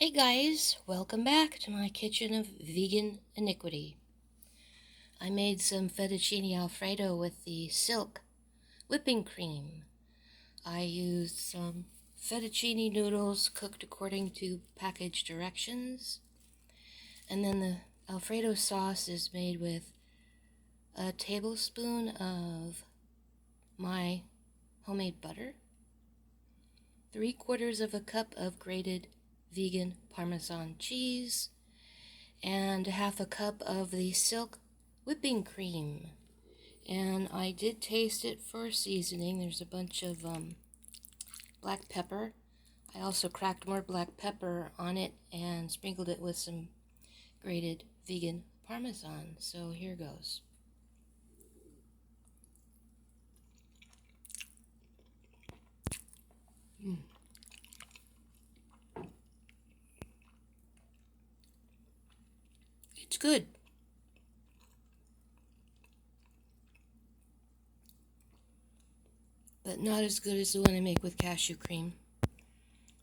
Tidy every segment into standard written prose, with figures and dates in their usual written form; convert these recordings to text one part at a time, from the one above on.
Hey guys, welcome back to my kitchen of vegan iniquity. I made some fettuccine Alfredo with the silk whipping cream. I used some fettuccine noodles cooked according to package directions. And then the Alfredo sauce is made with a tablespoon of my homemade butter, 3/4 of a cup of grated vegan Parmesan cheese, and 1/2 cup of the silk whipping cream. And I did taste it for seasoning. There's a bunch of black pepper. I also cracked more black pepper on it and sprinkled it with some grated vegan Parmesan. So here goes. It's good. But not as good as the one I make with cashew cream.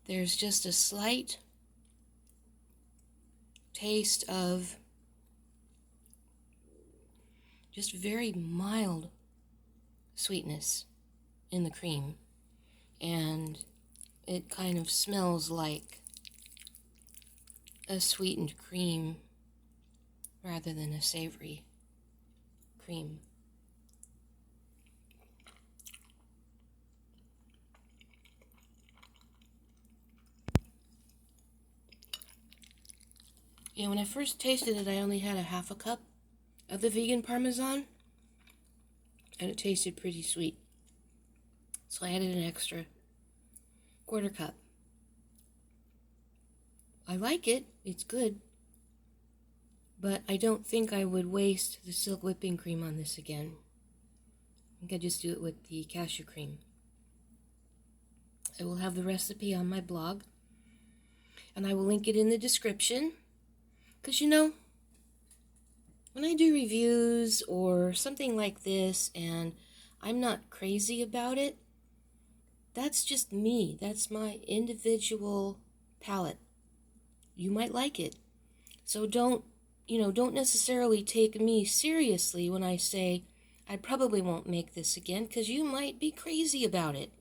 There's just a slight taste of just very mild sweetness in the cream. And it kind of smells like a sweetened cream rather than a savory cream. Yeah, when I first tasted it, I only had 1/2 cup of the vegan Parmesan, and it tasted pretty sweet. So I added an extra 1/4 cup. I like it, it's good, but I don't think I would waste the silk whipping cream on this again. I think I'd just do it with the cashew cream. I will have the recipe on my blog, and I will link it in the description. Because when I do reviews or something like this and I'm not crazy about it, that's just me. That's my individual palate. You might like it. So don't necessarily take me seriously when I say I probably won't make this again, because you might be crazy about it.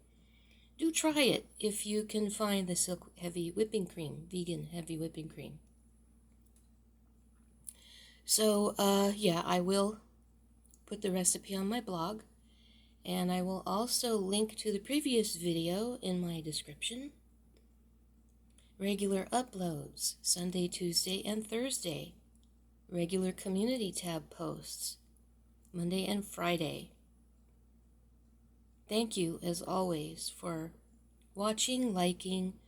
Do try it if you can find the silk heavy whipping cream, vegan heavy whipping cream. So, yeah, I will put the recipe on my blog, and I will also link to the previous video in my description. Regular uploads, Sunday, Tuesday, and Thursday. Regular community tab posts, Monday and Friday. Thank you, as always, for watching, liking,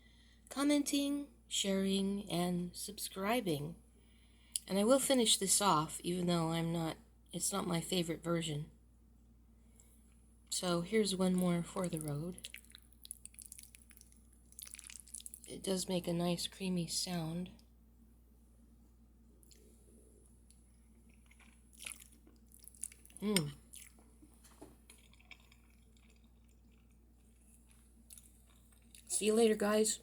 commenting, sharing, and subscribing. And I will finish this off, even though it's not my favorite version. So here's one more for the road. It does make a nice creamy sound. See you later, guys.